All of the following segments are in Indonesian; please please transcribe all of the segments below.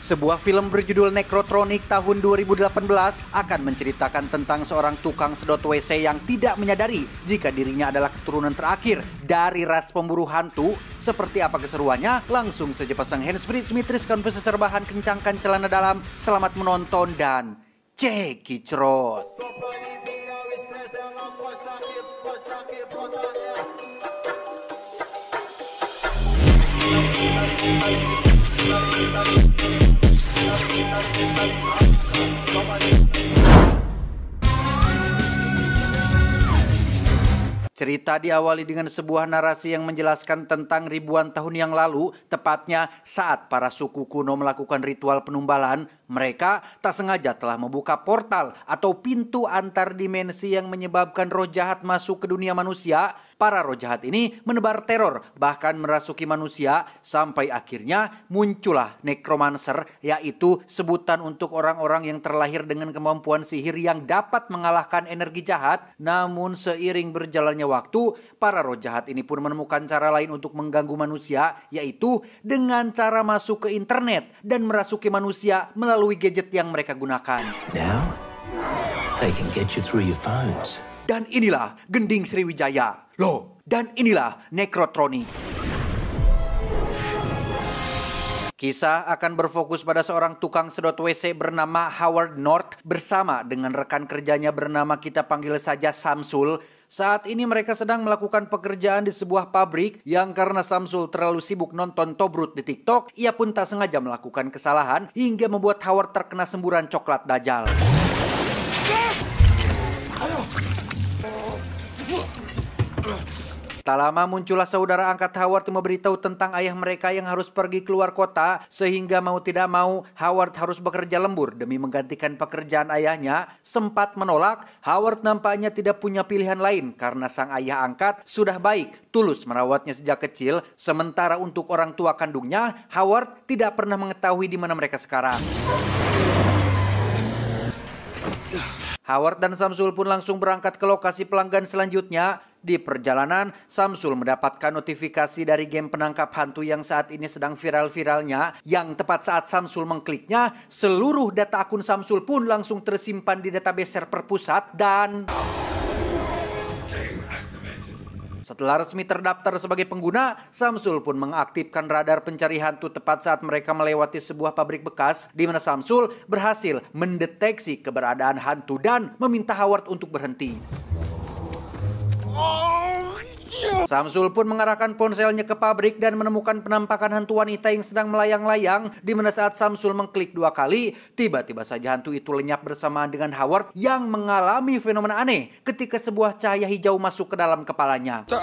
Sebuah film berjudul Necrotronic tahun 2018 akan menceritakan tentang seorang tukang sedot WC yang tidak menyadari jika dirinya adalah keturunan terakhir dari ras pemburu hantu. Seperti apa keseruannya? Langsung saja pasang handsfree, simetris, konversi serbahan, kencangkan celana dalam. Selamat menonton dan cekicrot. Cerita diawali dengan sebuah narasi yang menjelaskan tentang ribuan tahun yang lalu, tepatnya saat para suku kuno melakukan ritual penumbalan, mereka tak sengaja telah membuka portal atau pintu antar dimensi yang menyebabkan roh jahat masuk ke dunia manusia. Para roh jahat ini menebar teror, bahkan merasuki manusia, sampai akhirnya muncullah necromancer, yaitu sebutan untuk orang-orang yang terlahir dengan kemampuan sihir yang dapat mengalahkan energi jahat. Namun seiring berjalannya waktu, para roh jahat ini pun menemukan cara lain untuk mengganggu manusia, yaitu dengan cara masuk ke internet dan merasuki manusia melalui gadget yang mereka gunakan. Now, they can get you through your phones. Dan inilah Gending Sriwijaya. Loh, dan inilah Necrotronic. Kisah akan berfokus pada seorang tukang sedot WC bernama Howard North bersama dengan rekan kerjanya bernama kita panggil saja Samsul. Saat ini mereka sedang melakukan pekerjaan di sebuah pabrik yang karena Samsul terlalu sibuk nonton Tobrut di TikTok, ia pun tak sengaja melakukan kesalahan hingga membuat Howard terkena semburan coklat Dajjal. Tak lama muncullah saudara angkat Howard yang memberitahu tentang ayah mereka yang harus pergi keluar kota, sehingga mau tidak mau Howard harus bekerja lembur demi menggantikan pekerjaan ayahnya. Sempat menolak, Howard nampaknya tidak punya pilihan lain karena sang ayah angkat sudah baik, tulus merawatnya sejak kecil. Sementara untuk orang tua kandungnya, Howard tidak pernah mengetahui di mana mereka sekarang. Howard dan Samsul pun langsung berangkat ke lokasi pelanggan selanjutnya. Di perjalanan, Samsul mendapatkan notifikasi dari game penangkap hantu yang saat ini sedang viral-viralnya. Yang tepat saat Samsul mengkliknya, seluruh data akun Samsul pun langsung tersimpan di database server pusat dan setelah resmi terdaftar sebagai pengguna, Samsul pun mengaktifkan radar pencari hantu tepat saat mereka melewati sebuah pabrik bekas di mana Samsul berhasil mendeteksi keberadaan hantu dan meminta Howard untuk berhenti. Samsul pun mengarahkan ponselnya ke pabrik dan menemukan penampakan hantu wanita yang sedang melayang-layang, di mana saat Samsul mengklik 2 kali, tiba-tiba saja hantu itu lenyap bersamaan dengan Howard yang mengalami fenomena aneh ketika sebuah cahaya hijau masuk ke dalam kepalanya. Tak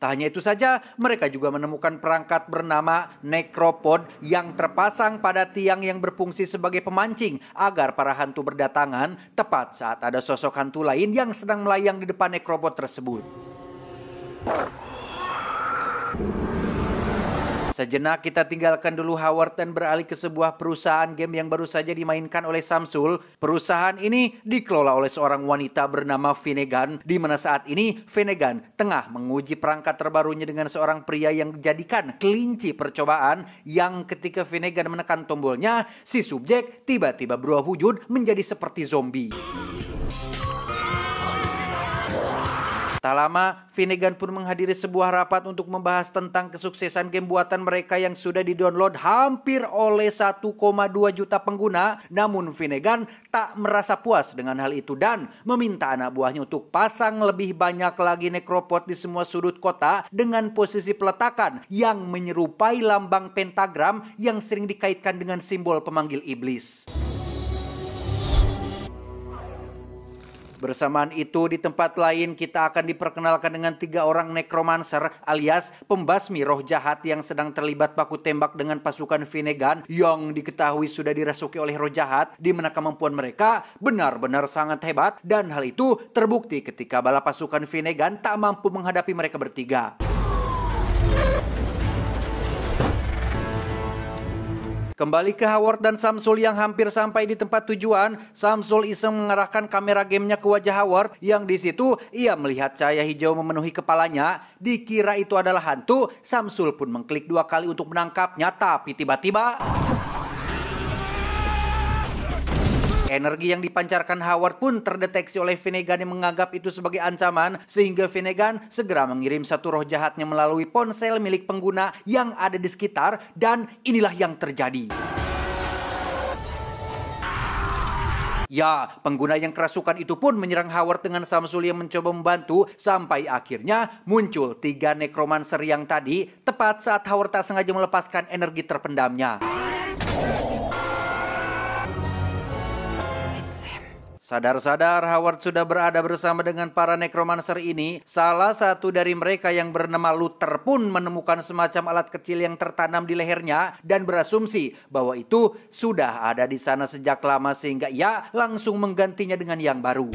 hanya itu saja, mereka juga menemukan perangkat bernama Necropod yang terpasang pada tiang yang berfungsi sebagai pemancing agar para hantu berdatangan tepat saat ada sosok hantu lain yang sedang melayang di depan Necropod tersebut. Sejenak kita tinggalkan dulu Howard dan beralih ke sebuah perusahaan game yang baru saja dimainkan oleh Samsul. Perusahaan ini dikelola oleh seorang wanita bernama Finnegan, di mana saat ini Finnegan tengah menguji perangkat terbarunya dengan seorang pria yang dijadikan kelinci percobaan, yang ketika Finnegan menekan tombolnya, si subjek tiba-tiba berubah wujud menjadi seperti zombie. Tak lama, Finnegan pun menghadiri sebuah rapat untuk membahas tentang kesuksesan game buatan mereka yang sudah di-download hampir oleh 1,2 juta pengguna. Namun Finnegan tak merasa puas dengan hal itu dan meminta anak buahnya untuk pasang lebih banyak lagi Necropod di semua sudut kota dengan posisi peletakan yang menyerupai lambang pentagram yang sering dikaitkan dengan simbol pemanggil iblis. Bersamaan itu di tempat lain kita akan diperkenalkan dengan 3 orang necromancer alias pembasmi roh jahat yang sedang terlibat baku tembak dengan pasukan Finnegan yang diketahui sudah dirasuki oleh roh jahat, di mana kemampuan mereka benar-benar sangat hebat dan hal itu terbukti ketika bala pasukan Finnegan tak mampu menghadapi mereka bertiga. Kembali ke Howard dan Samsul yang hampir sampai di tempat tujuan, Samsul iseng mengarahkan kamera gamenya ke wajah Howard yang di situ ia melihat cahaya hijau memenuhi kepalanya. Dikira itu adalah hantu, Samsul pun mengklik 2 kali untuk menangkapnya, tapi tiba-tiba energi yang dipancarkan Howard pun terdeteksi oleh Finnegan yang menganggap itu sebagai ancaman, sehingga Finnegan segera mengirim satu roh jahatnya melalui ponsel milik pengguna yang ada di sekitar, dan inilah yang terjadi. Ya, pengguna yang kerasukan itu pun menyerang Howard dengan Samsul yang mencoba membantu, sampai akhirnya muncul 3 necromancer yang tadi, tepat saat Howard tak sengaja melepaskan energi terpendamnya. Sadar-sadar Howard sudah berada bersama dengan para necromancer ini, salah satu dari mereka yang bernama Luther pun menemukan semacam alat kecil yang tertanam di lehernya dan berasumsi bahwa itu sudah ada di sana sejak lama, sehingga ia langsung menggantinya dengan yang baru.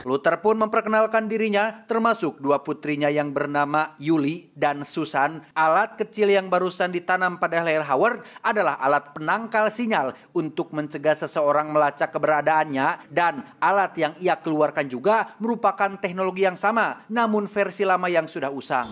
Luther pun memperkenalkan dirinya, termasuk 2 putrinya yang bernama Yuli dan Susan. Alat kecil yang barusan ditanam pada leher Howard adalah alat penangkal sinyal untuk mencegah seseorang melacak keberadaannya, dan alat yang ia keluarkan juga merupakan teknologi yang sama, namun versi lama yang sudah usang.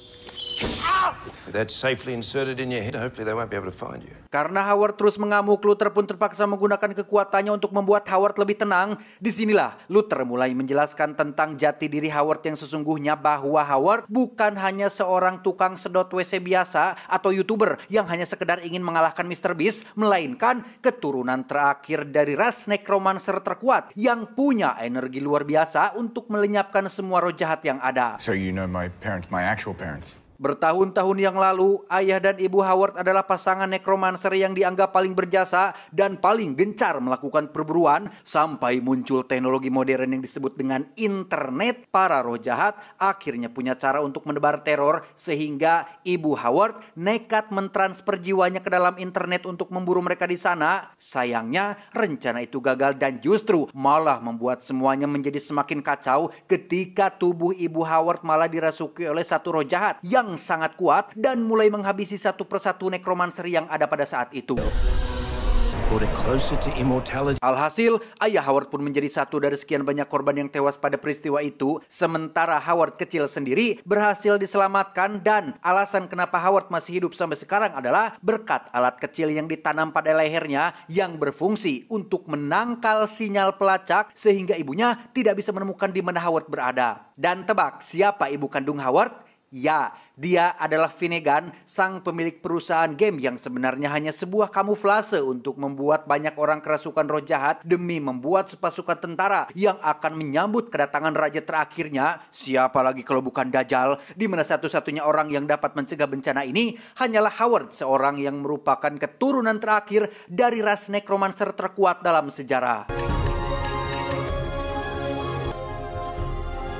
With that safely inserted in your head, hopefully they won't be able to find you. Karena Howard terus mengamuk, Luther pun terpaksa menggunakan kekuatannya untuk membuat Howard lebih tenang. Disinilah Luther mulai menjelaskan tentang jati diri Howard yang sesungguhnya, bahwa Howard bukan hanya seorang tukang sedot WC biasa atau YouTuber yang hanya sekedar ingin mengalahkan Mr. Beast, melainkan keturunan terakhir dari ras necromancer terkuat yang punya energi luar biasa untuk melenyapkan semua roh jahat yang ada. So you know my parents, my actual parents. Bertahun-tahun yang lalu, ayah dan ibu Howard adalah pasangan necromancer yang dianggap paling berjasa dan paling gencar melakukan perburuan, sampai muncul teknologi modern yang disebut dengan internet. Para roh jahat akhirnya punya cara untuk menebar teror, sehingga ibu Howard nekat mentransfer jiwanya ke dalam internet untuk memburu mereka di sana. Sayangnya rencana itu gagal dan justru malah membuat semuanya menjadi semakin kacau ketika tubuh ibu Howard malah dirasuki oleh satu roh jahat yang sangat kuat dan mulai menghabisi satu persatu necromancer yang ada pada saat itu. Alhasil, ayah Howard pun menjadi satu dari sekian banyak korban yang tewas pada peristiwa itu, sementara Howard kecil sendiri berhasil diselamatkan, dan alasan kenapa Howard masih hidup sampai sekarang adalah berkat alat kecil yang ditanam pada lehernya yang berfungsi untuk menangkal sinyal pelacak, sehingga ibunya tidak bisa menemukan di mana Howard berada. Dan tebak siapa ibu kandung Howard? Ya, dia adalah Finnegan, sang pemilik perusahaan game yang sebenarnya hanya sebuah kamuflase untuk membuat banyak orang kerasukan roh jahat demi membuat sepasukan tentara yang akan menyambut kedatangan raja terakhirnya. Siapa lagi kalau bukan Dajjal, di mana satu-satunya orang yang dapat mencegah bencana ini hanyalah Howard, seorang yang merupakan keturunan terakhir dari ras necromancer terkuat dalam sejarah.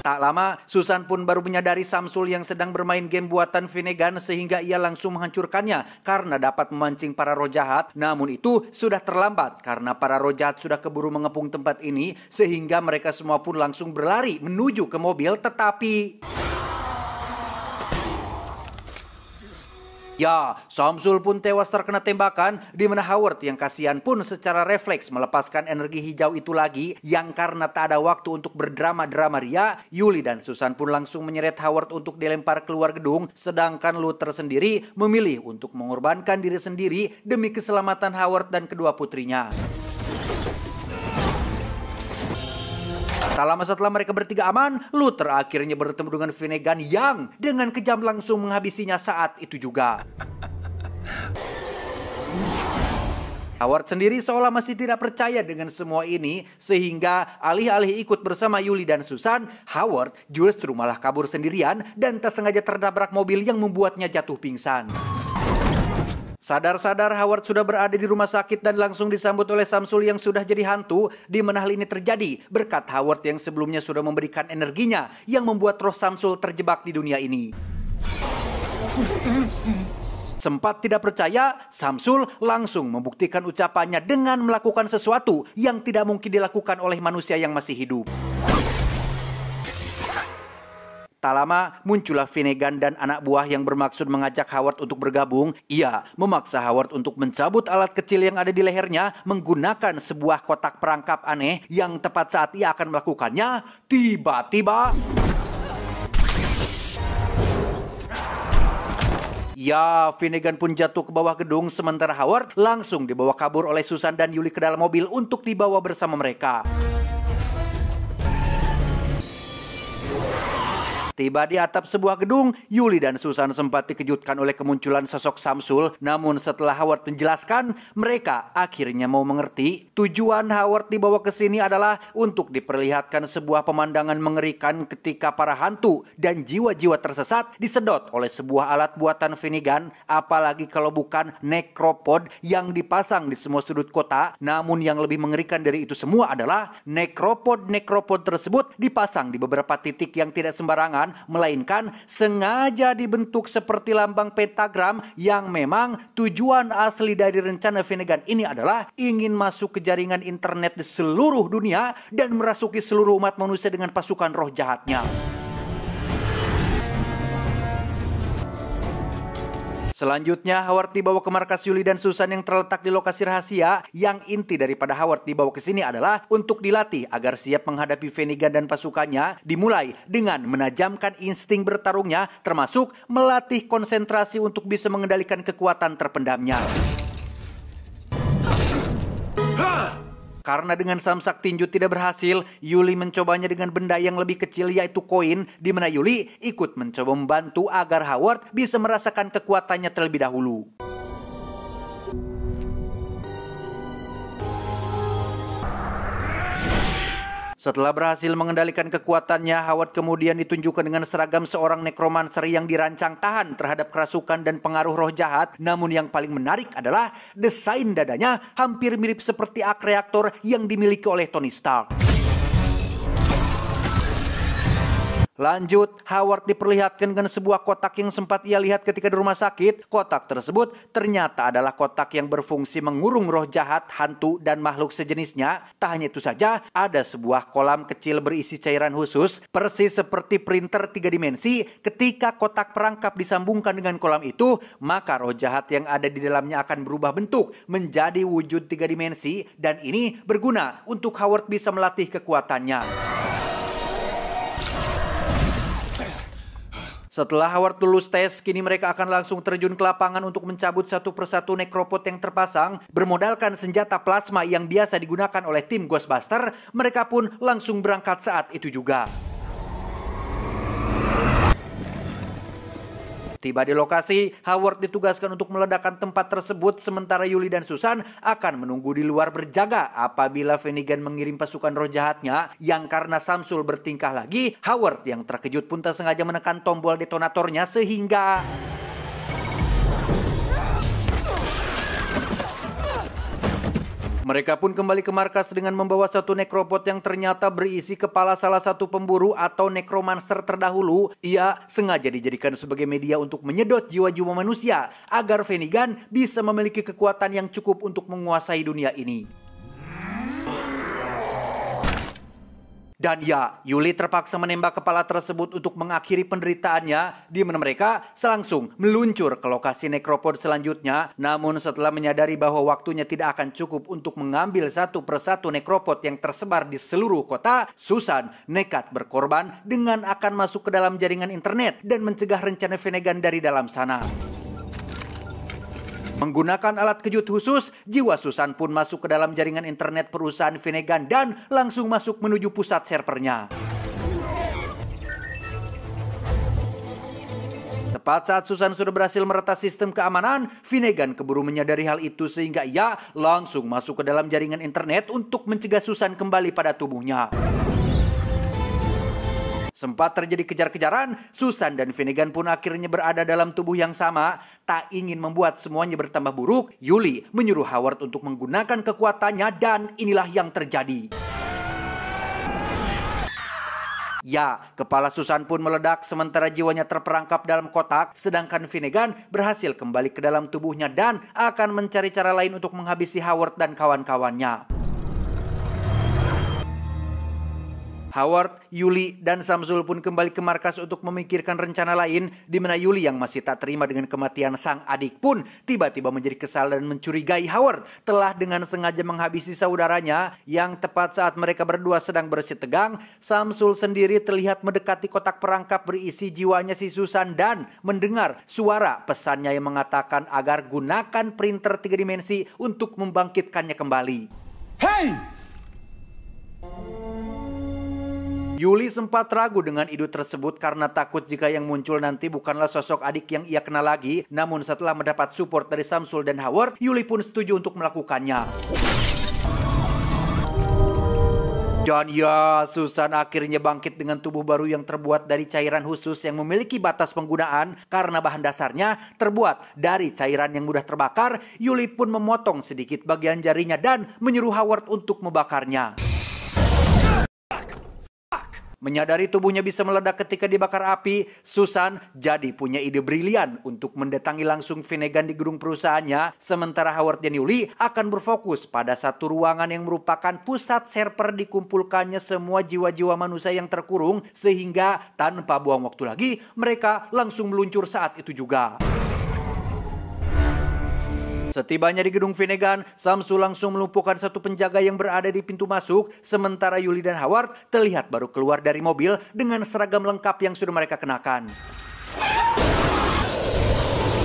Tak lama, Susan pun baru menyadari Samsul yang sedang bermain game buatan Finnegan, sehingga ia langsung menghancurkannya karena dapat memancing para roh jahat. Namun itu sudah terlambat karena para roh jahat sudah keburu mengepung tempat ini, sehingga mereka semua pun langsung berlari menuju ke mobil, tetapi ya, Samsul pun tewas terkena tembakan, di mana Howard yang kasihan pun secara refleks melepaskan energi hijau itu lagi, yang karena tak ada waktu untuk berdrama-drama ria, Yuli dan Susan pun langsung menyeret Howard untuk dilempar keluar gedung, sedangkan Luther sendiri memilih untuk mengorbankan diri sendiri demi keselamatan Howard dan kedua putrinya. Tak lama setelah mereka bertiga aman, Luther akhirnya bertemu dengan Finnegan yang dengan kejam langsung menghabisinya saat itu juga. Howard sendiri seolah masih tidak percaya dengan semua ini, sehingga alih-alih ikut bersama Yuli dan Susan, Howard justru malah kabur sendirian dan tak sengaja tertabrak mobil yang membuatnya jatuh pingsan. Sadar-sadar Howard sudah berada di rumah sakit dan langsung disambut oleh Samsul yang sudah jadi hantu, di mana hal ini terjadi berkat Howard yang sebelumnya sudah memberikan energinya yang membuat roh Samsul terjebak di dunia ini. Sempat tidak percaya, Samsul langsung membuktikan ucapannya dengan melakukan sesuatu yang tidak mungkin dilakukan oleh manusia yang masih hidup. Tak lama muncullah Finnegan dan anak buah yang bermaksud mengajak Howard untuk bergabung. Ia memaksa Howard untuk mencabut alat kecil yang ada di lehernya menggunakan sebuah kotak perangkap aneh yang tepat saat ia akan melakukannya, tiba-tiba Finnegan pun jatuh ke bawah gedung sementara Howard langsung dibawa kabur oleh Susan dan Yuli ke dalam mobil untuk dibawa bersama mereka. Tiba di atap sebuah gedung, Yuli dan Susan sempat dikejutkan oleh kemunculan sosok Samsul. Namun setelah Howard menjelaskan, mereka akhirnya mau mengerti. Tujuan Howard dibawa ke sini adalah untuk diperlihatkan sebuah pemandangan mengerikan ketika para hantu dan jiwa-jiwa tersesat disedot oleh sebuah alat buatan Finnegan. Apalagi kalau bukan necropod yang dipasang di semua sudut kota. Namun yang lebih mengerikan dari itu semua adalah necropod tersebut dipasang di beberapa titik yang tidak sembarangan, melainkan sengaja dibentuk seperti lambang pentagram yang memang tujuan asli dari rencana Finnegan ini adalah ingin masuk ke jaringan internet di seluruh dunia dan merasuki seluruh umat manusia dengan pasukan roh jahatnya. Selanjutnya, Howard dibawa ke markas Yuli dan Susan yang terletak di lokasi rahasia. Yang inti daripada Howard dibawa ke sini adalah untuk dilatih agar siap menghadapi Finnegan dan pasukannya. Dimulai dengan menajamkan insting bertarungnya, termasuk melatih konsentrasi untuk bisa mengendalikan kekuatan terpendamnya. Karena dengan samsak tinju tidak berhasil, Yuli mencobanya dengan benda yang lebih kecil yaitu koin, di mana Yuli ikut mencoba membantu agar Howard bisa merasakan kekuatannya terlebih dahulu. Setelah berhasil mengendalikan kekuatannya, Howard kemudian ditunjukkan dengan seragam seorang nekromancer yang dirancang tahan terhadap kerasukan dan pengaruh roh jahat. Namun yang paling menarik adalah desain dadanya hampir mirip seperti arc reaktor yang dimiliki oleh Tony Stark. Lanjut, Howard diperlihatkan dengan sebuah kotak yang sempat ia lihat ketika di rumah sakit. Kotak tersebut ternyata adalah kotak yang berfungsi mengurung roh jahat, hantu, dan makhluk sejenisnya. Tak hanya itu saja, ada sebuah kolam kecil berisi cairan khusus, persis seperti printer 3 dimensi. Ketika kotak perangkap disambungkan dengan kolam itu, maka roh jahat yang ada di dalamnya akan berubah bentuk menjadi wujud 3 dimensi. Dan ini berguna untuk Howard bisa melatih kekuatannya. Setelah Howard lulus tes, kini mereka akan langsung terjun ke lapangan untuk mencabut satu persatu necropod yang terpasang. Bermodalkan senjata plasma yang biasa digunakan oleh tim Ghostbuster, mereka pun langsung berangkat saat itu juga. Tiba di lokasi, Howard ditugaskan untuk meledakkan tempat tersebut, sementara Yuli dan Susan akan menunggu di luar berjaga apabila Finnegan mengirim pasukan roh jahatnya. Yang karena Samsul bertingkah lagi, Howard yang terkejut pun tak sengaja menekan tombol detonatornya sehingga mereka pun kembali ke markas dengan membawa satu necropod yang ternyata berisi kepala salah satu pemburu atau necromancer terdahulu. Ia sengaja dijadikan sebagai media untuk menyedot jiwa-jiwa manusia agar Finnegan bisa memiliki kekuatan yang cukup untuk menguasai dunia ini. Dan ya, Yuli terpaksa menembak kepala tersebut untuk mengakhiri penderitaannya, di mana mereka selangsung meluncur ke lokasi necropod selanjutnya. Namun setelah menyadari bahwa waktunya tidak akan cukup untuk mengambil satu persatu necropod yang tersebar di seluruh kota, Susan nekat berkorban dengan akan masuk ke dalam jaringan internet dan mencegah rencana Finnegan dari dalam sana. Menggunakan alat kejut khusus, jiwa Susan pun masuk ke dalam jaringan internet perusahaan Finnegan dan langsung masuk menuju pusat servernya. Tepat saat Susan sudah berhasil meretas sistem keamanan, Finnegan keburu menyadari hal itu sehingga ia langsung masuk ke dalam jaringan internet untuk mencegah Susan kembali pada tubuhnya. Sempat terjadi kejar-kejaran, Susan dan Finnegan pun akhirnya berada dalam tubuh yang sama. Tak ingin membuat semuanya bertambah buruk, Yuli menyuruh Howard untuk menggunakan kekuatannya dan inilah yang terjadi. Ya, kepala Susan pun meledak sementara jiwanya terperangkap dalam kotak, sedangkan Finnegan berhasil kembali ke dalam tubuhnya dan akan mencari cara lain untuk menghabisi Howard dan kawan-kawannya. Howard, Yuli, dan Samsul pun kembali ke markas untuk memikirkan rencana lain, di mana Yuli yang masih tak terima dengan kematian sang adik pun tiba-tiba menjadi kesal dan mencurigai Howard telah dengan sengaja menghabisi saudaranya. Yang tepat saat mereka berdua sedang bersih tegang, Samsul sendiri terlihat mendekati kotak perangkap berisi jiwanya si Susan dan mendengar suara pesannya yang mengatakan agar gunakan printer 3 dimensi untuk membangkitkannya kembali. Hey! Yuli sempat ragu dengan ide tersebut karena takut jika yang muncul nanti bukanlah sosok adik yang ia kenal lagi. Namun setelah mendapat support dari Samsul dan Howard, Yuli pun setuju untuk melakukannya. Dan ya, Susan akhirnya bangkit dengan tubuh baru yang terbuat dari cairan khusus yang memiliki batas penggunaan karena bahan dasarnya terbuat dari cairan yang mudah terbakar. Yuli pun memotong sedikit bagian jarinya dan menyuruh Howard untuk membakarnya. Menyadari tubuhnya bisa meledak ketika dibakar api, Susan jadi punya ide brilian untuk mendatangi langsung Finnegan di gedung perusahaannya. Sementara Howard dan Yuli akan berfokus pada satu ruangan yang merupakan pusat server dikumpulkannya semua jiwa-jiwa manusia yang terkurung. Sehingga tanpa buang waktu lagi, mereka langsung meluncur saat itu juga. Setibanya di gedung Finnegan, Samsul langsung melumpuhkan satu penjaga yang berada di pintu masuk. Sementara Yuli dan Howard terlihat baru keluar dari mobil dengan seragam lengkap yang sudah mereka kenakan.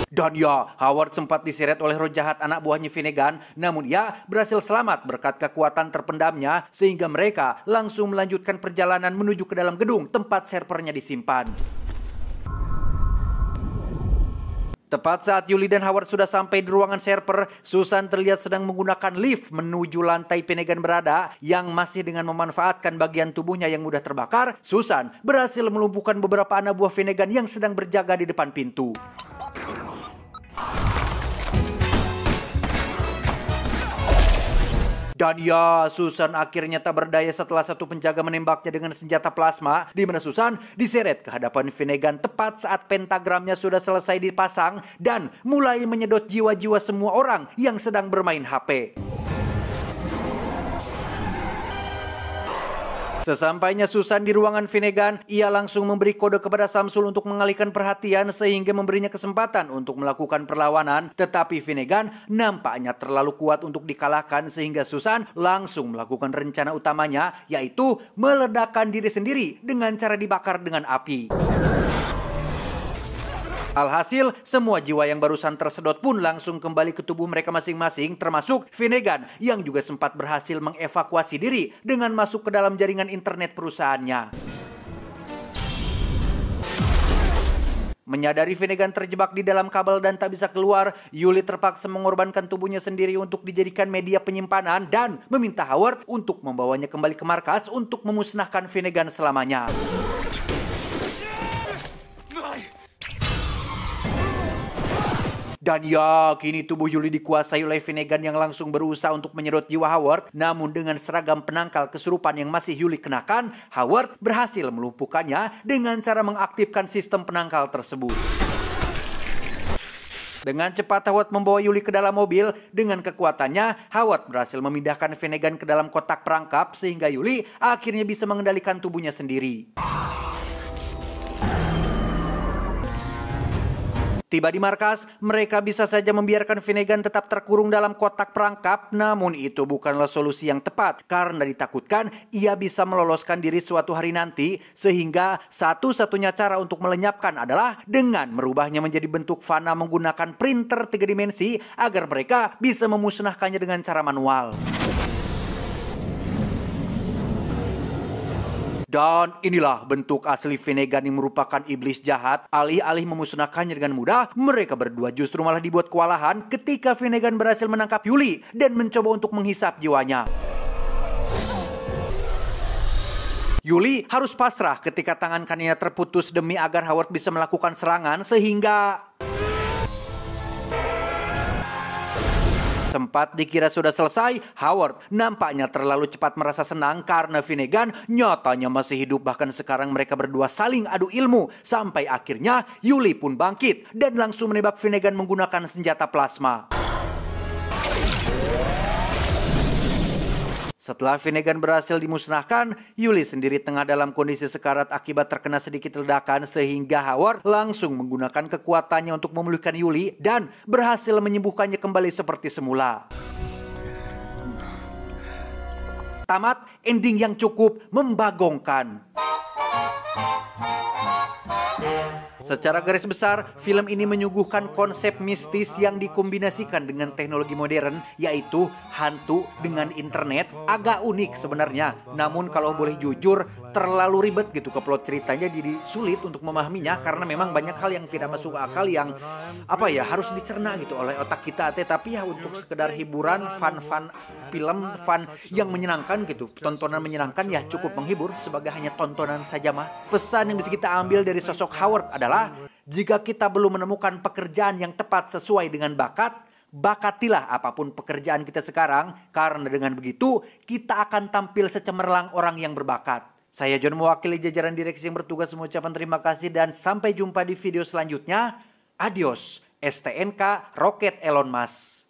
Dan ya, Howard sempat diseret oleh roh jahat anak buahnya Finnegan. Namun ia berhasil selamat berkat kekuatan terpendamnya. Sehingga mereka langsung melanjutkan perjalanan menuju ke dalam gedung tempat servernya disimpan. Tepat saat Yuli dan Howard sudah sampai di ruangan server, Susan terlihat sedang menggunakan lift menuju lantai Finnegan berada yang masih dengan memanfaatkan bagian tubuhnya yang mudah terbakar. Susan berhasil melumpuhkan beberapa anak buah Finnegan yang sedang berjaga di depan pintu. Dan ya, Susan akhirnya tak berdaya setelah satu penjaga menembaknya dengan senjata plasma, di mana Susan diseret ke hadapan Finnegan tepat saat pentagramnya sudah selesai dipasang dan mulai menyedot jiwa-jiwa semua orang yang sedang bermain HP. Sesampainya Susan di ruangan Finnegan, ia langsung memberi kode kepada Samsul untuk mengalihkan perhatian sehingga memberinya kesempatan untuk melakukan perlawanan. Tetapi Finnegan nampaknya terlalu kuat untuk dikalahkan sehingga Susan langsung melakukan rencana utamanya, yaitu meledakkan diri sendiri dengan cara dibakar dengan api. Alhasil, semua jiwa yang barusan tersedot pun langsung kembali ke tubuh mereka masing-masing, termasuk Finnegan yang juga sempat berhasil mengevakuasi diri dengan masuk ke dalam jaringan internet perusahaannya. Menyadari Finnegan terjebak di dalam kabel dan tak bisa keluar, Yuli terpaksa mengorbankan tubuhnya sendiri untuk dijadikan media penyimpanan dan meminta Howard untuk membawanya kembali ke markas untuk memusnahkan Finnegan selamanya. Dan ya, kini tubuh Yuli dikuasai oleh Finnegan yang langsung berusaha untuk menyedot jiwa Howard. Namun dengan seragam penangkal kesurupan yang masih Yuli kenakan, Howard berhasil melumpuhkannya dengan cara mengaktifkan sistem penangkal tersebut. Dengan cepat Howard membawa Yuli ke dalam mobil. Dengan kekuatannya, Howard berhasil memindahkan Finnegan ke dalam kotak perangkap sehingga Yuli akhirnya bisa mengendalikan tubuhnya sendiri. Tiba di markas, mereka bisa saja membiarkan Finnegan tetap terkurung dalam kotak perangkap, namun itu bukanlah solusi yang tepat karena ditakutkan ia bisa meloloskan diri suatu hari nanti, sehingga satu-satunya cara untuk melenyapkan adalah dengan merubahnya menjadi bentuk fana menggunakan printer 3 dimensi agar mereka bisa memusnahkannya dengan cara manual. Dan inilah bentuk asli Finnegan yang merupakan iblis jahat. Alih-alih memusnahkannya dengan mudah, mereka berdua justru malah dibuat kewalahan ketika Finnegan berhasil menangkap Yuli dan mencoba untuk menghisap jiwanya. Yuli harus pasrah ketika tangan kanannya terputus demi agar Howard bisa melakukan serangan sehingga sempat dikira sudah selesai, Howard nampaknya terlalu cepat merasa senang karena Finnegan nyatanya masih hidup. Bahkan sekarang mereka berdua saling adu ilmu. Sampai akhirnya Yuli pun bangkit dan langsung menembak Finnegan menggunakan senjata plasma. Setelah Finnegan berhasil dimusnahkan, Yuli sendiri tengah dalam kondisi sekarat akibat terkena sedikit ledakan sehingga Howard langsung menggunakan kekuatannya untuk memulihkan Yuli dan berhasil menyembuhkannya kembali seperti semula. Tamat ending yang cukup membagongkan. Secara garis besar, film ini menyuguhkan konsep mistis yang dikombinasikan dengan teknologi modern, yaitu hantu dengan internet. Agak unik sebenarnya, namun kalau boleh jujur, terlalu ribet gitu ke plot ceritanya, jadi sulit untuk memahaminya karena memang banyak hal yang tidak masuk akal yang harus dicerna gitu oleh otak kita. Tapi ya untuk sekedar hiburan, fun film, fun yang menyenangkan gitu, tontonan menyenangkan ya cukup menghibur sebagai hanya tontonan saja mah. Pesan yang bisa kita ambil dari sosok Howard adalah jika kita belum menemukan pekerjaan yang tepat sesuai dengan bakat, bakatilah apapun pekerjaan kita sekarang, karena dengan begitu kita akan tampil secemerlang orang yang berbakat. Saya John mewakili jajaran direksi yang bertugas mengucapkan terima kasih dan sampai jumpa di video selanjutnya. Adios, STNK Roket Elon Musk.